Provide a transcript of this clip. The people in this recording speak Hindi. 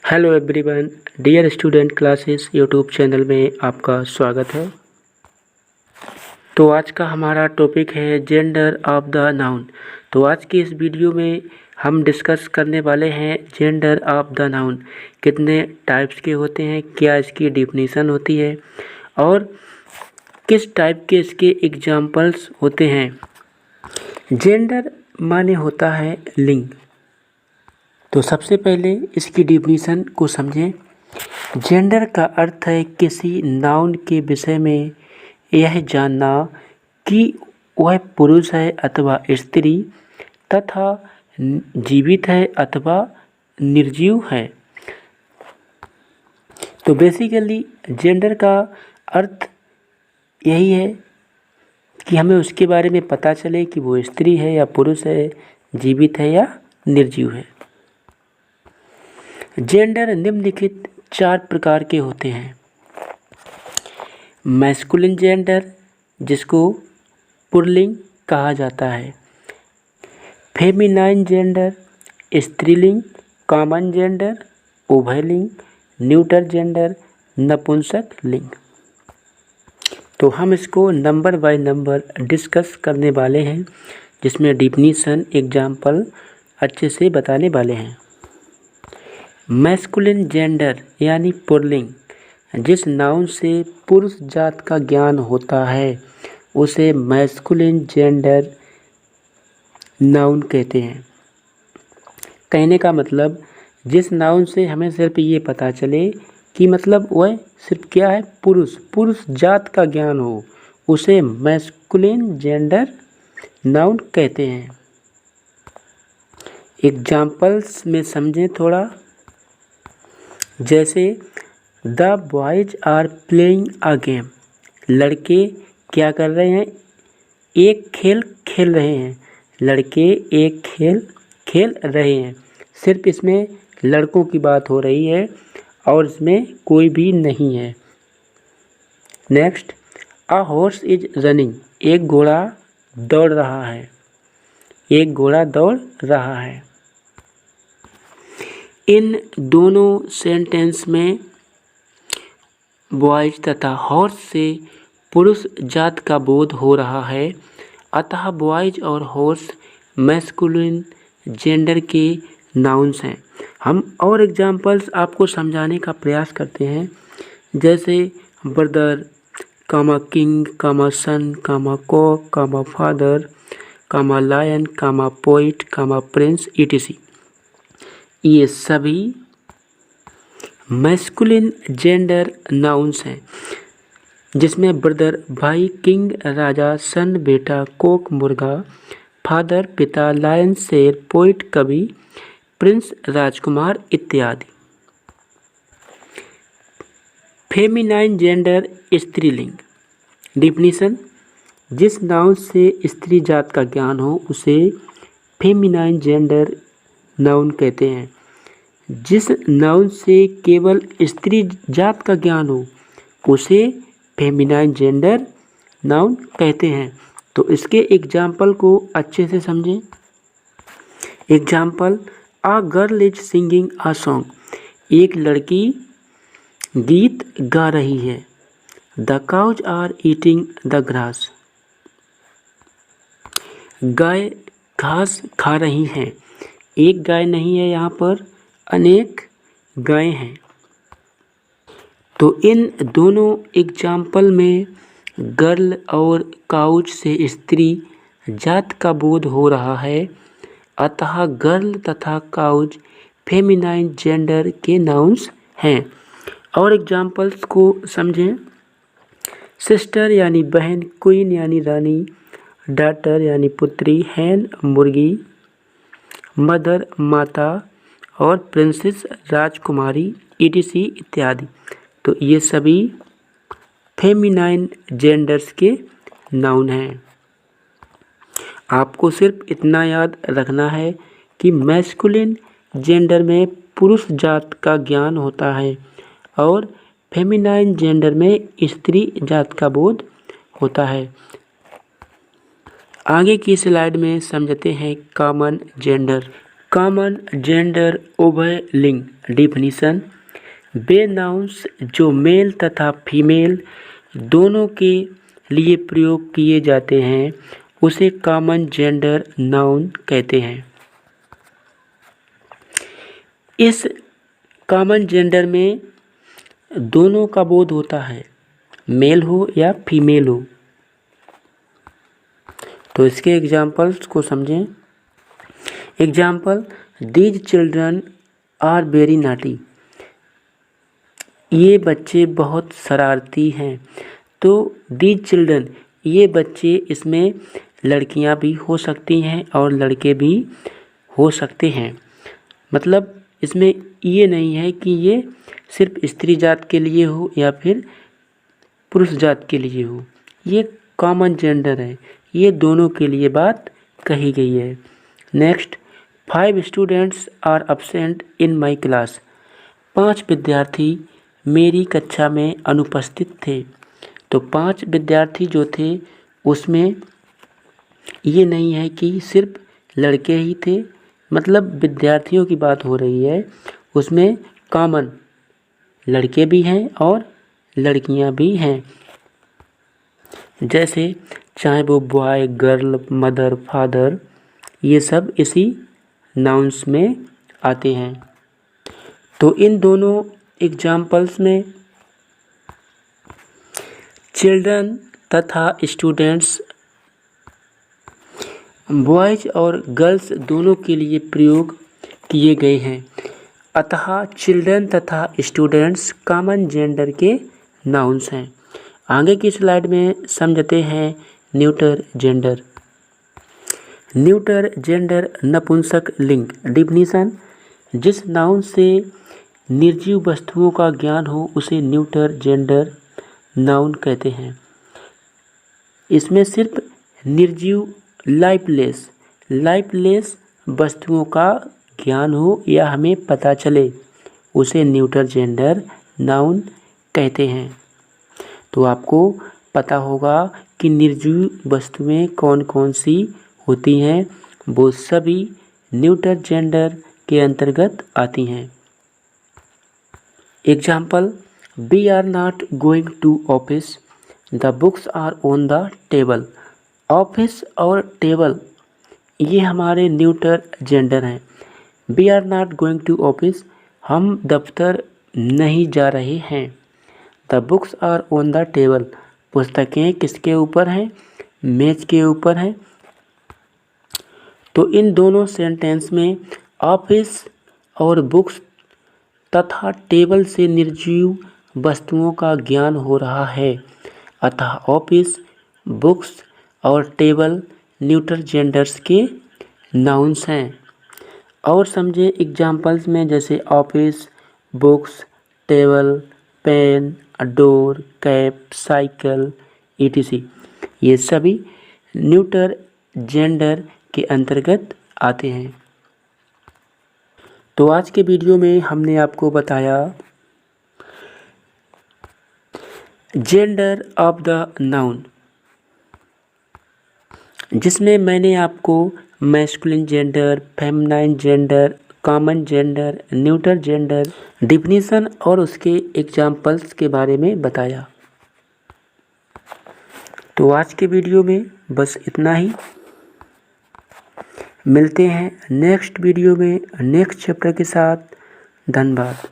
Hello everyone, dear student classes YouTube channel में आपका स्वागत है। तो आज का हमारा टॉपिक है जेंडर ऑफ द नाउन। तो आज की इस वीडियो में हम डिस्कस करने वाले हैं जेंडर ऑफ द नाउन कितने टाइप्स के होते हैं, क्या इसकी डिफिनीशन होती है और किस टाइप के इसके एग्जाम्पल्स होते हैं। जेंडर माने होता है लिंग। तो सबसे पहले इसकी डिफिनीशन को समझें। जेंडर का अर्थ है किसी नाउन के विषय में यह जानना कि वह पुरुष है अथवा स्त्री तथा जीवित है अथवा निर्जीव है। तो बेसिकली जेंडर का अर्थ यही है कि हमें उसके बारे में पता चले कि वो स्त्री है या पुरुष है, जीवित है या निर्जीव है। जेंडर निम्नलिखित 4 प्रकार के होते हैं। मैस्कुलिन जेंडर, जिसको पुल्लिंग कहा जाता है। फेमिनाइन जेंडर, स्त्रीलिंग। कॉमन जेंडर, उभयलिंग। न्यूटर जेंडर, नपुंसक लिंग। तो हम इसको नंबर बाय नंबर डिस्कस करने वाले हैं, जिसमें डिफिनीशन एग्जाम्पल अच्छे से बताने वाले हैं। मैस्कुलिन जेंडर यानी पुल्लिंग, जिस नाउन से पुरुष जात का ज्ञान होता है उसे मैस्कुलिन जेंडर नाउन कहते हैं। कहने का मतलब जिस नाउन से हमें सिर्फ ये पता चले कि मतलब वह सिर्फ क्या है, पुरुष जात का ज्ञान हो, उसे मैस्कुलिन जेंडर नाउन कहते हैं। एग्जाम्पल्स में समझें थोड़ा। जैसे the boys are playing a game, लड़के क्या कर रहे हैं, एक खेल खेल रहे हैं। लड़के एक खेल खेल रहे हैं, सिर्फ इसमें लड़कों की बात हो रही है और इसमें कोई भी नहीं है। Next, a horse is running, एक घोड़ा दौड़ रहा है। एक घोड़ा दौड़ रहा है। इन दोनों सेंटेंस में बॉयज तथा हॉर्स से पुरुष जात का बोध हो रहा है, अतः बॉयज और हॉर्स मैस्कुलिन जेंडर के नाउन्स हैं। हम और एग्जाम्पल्स आपको समझाने का प्रयास करते हैं। जैसे ब्रदर, कामा किंग, कामा सन, कामा कॉक, कामा फादर, कामा लायन, कामा पोइट, कामा प्रिंस etc। ये सभी मैस्कुलिन जेंडर नाउन्स हैं, जिसमें ब्रदर भाई, किंग राजा, सन बेटा, कॉक मुर्गा, फादर पिता, लायन शेर, पोइट कवि, प्रिंस राजकुमार इत्यादि। फेमिनाइन जेंडर स्त्रीलिंग। डिफिनीशन, जिस नाउन से स्त्री जात का ज्ञान हो उसे फेमिनाइन जेंडर नाउन कहते हैं। जिस नाउन से केवल स्त्री जात का ज्ञान हो उसे फेमिनाइन जेंडर नाउन कहते हैं। तो इसके एग्जाम्पल को अच्छे से समझें। Example, a girl is singing a song, एक लड़की गीत गा रही है। The cows are eating the grass, गाय घास खा रही हैं। एक गाय नहीं है, यहाँ पर अनेक गायें हैं। तो इन दोनों एग्जाम्पल में गर्ल और काउच से स्त्री जात का बोध हो रहा है, अतः गर्ल तथा काउच फेमिनाइन जेंडर के नाउन्स हैं। और एग्जाम्पल्स को समझें। सिस्टर यानी बहन, क्वीन यानी रानी, डॉटर यानी पुत्री, हैन मुर्गी, मदर माता और प्रिंसेस राजकुमारी etc इत्यादि। तो ये सभी फेमिनाइन जेंडर्स के नाउन हैं। आपको सिर्फ इतना याद रखना है कि मैस्कुलिन जेंडर में पुरुष जात का ज्ञान होता है और फेमिनाइन जेंडर में स्त्री जात का बोध होता है। आगे की स्लाइड में समझते हैं कॉमन जेंडर। कॉमन जेंडर उभय लिंग डिफिनीशन। वे नाउन्स जो मेल तथा फीमेल दोनों के लिए प्रयोग किए जाते हैं उसे कॉमन जेंडर नाउन कहते हैं। इस कॉमन जेंडर में दोनों का बोध होता है, मेल हो या फीमेल हो। तो इसके एग्जाम्पल्स को समझें। Example, these children are very naughty. ये बच्चे बहुत शरारती हैं। तो दीज चिल्ड्रन, ये बच्चे, इसमें लड़कियां भी हो सकती हैं और लड़के भी हो सकते हैं। मतलब इसमें ये नहीं है कि ये सिर्फ स्त्री जात के लिए हो या फिर पुरुष जात के लिए हो। ये कॉमन जेंडर है, ये दोनों के लिए बात कही गई है। Next, 5 students are absent in my class. 5 विद्यार्थी मेरी कक्षा में अनुपस्थित थे। तो 5 विद्यार्थी जो थे उसमें ये नहीं है कि सिर्फ लड़के ही थे, मतलब विद्यार्थियों की बात हो रही है। उसमें कॉमन लड़के भी हैं और लड़कियां भी हैं। जैसे चाहे वो बॉय, गर्ल, मदर, फादर, ये सब इसी नाउन्स में आते हैं। तो इन दोनों एग्जाम्पल्स में चिल्ड्रन तथा स्टूडेंट्स बॉयज और गर्ल्स दोनों के लिए प्रयोग किए गए हैं। अतः चिल्ड्रन तथा स्टूडेंट्स कॉमन जेंडर के नाउन्स हैं। आगे की स्लाइड में समझते हैं न्यूटर जेंडर। न्यूटर जेंडर नपुंसक लिंग डिफिनीशन। जिस नाउन से निर्जीव वस्तुओं का ज्ञान हो उसे न्यूटर जेंडर नाउन कहते हैं। इसमें सिर्फ निर्जीव लाइफलेस वस्तुओं का ज्ञान हो या हमें पता चले उसे न्यूटर जेंडर नाउन कहते हैं। तो आपको पता होगा कि निर्जीव वस्तुएं कौन कौन सी होती हैं, वो सभी न्यूटर जेंडर के अंतर्गत आती हैं। Example, we are not going to office, the books are on the table. Office और टेबल ये हमारे न्यूटर जेंडर हैं। We are not going to office, हम दफ्तर नहीं जा रहे हैं। The books are on the table, पुस्तकें किसके ऊपर हैं, मेज के ऊपर हैं। तो इन दोनों सेंटेंस में ऑफिस और बुक्स तथा टेबल से निर्जीव वस्तुओं का ज्ञान हो रहा है। अतः ऑफिस, बुक्स और टेबल न्यूटर जेंडर्स के नाउन्स हैं। और समझे एग्जाम्पल्स में, जैसे office, books, table, pen, door, cap, cycle, etc। ये सभी न्यूटर जेंडर के अंतर्गत आते हैं। तो आज के वीडियो में हमने आपको बताया जेंडर ऑफ द नाउन, जिसमें मैंने आपको masculine gender, feminine gender, common gender, neuter gender, definition और उसके एग्जाम्पल्स के बारे में बताया। तो आज के वीडियो में बस इतना ही। मिलते हैं नेक्स्ट वीडियो में नेक्स्ट चैप्टर के साथ। धन्यवाद।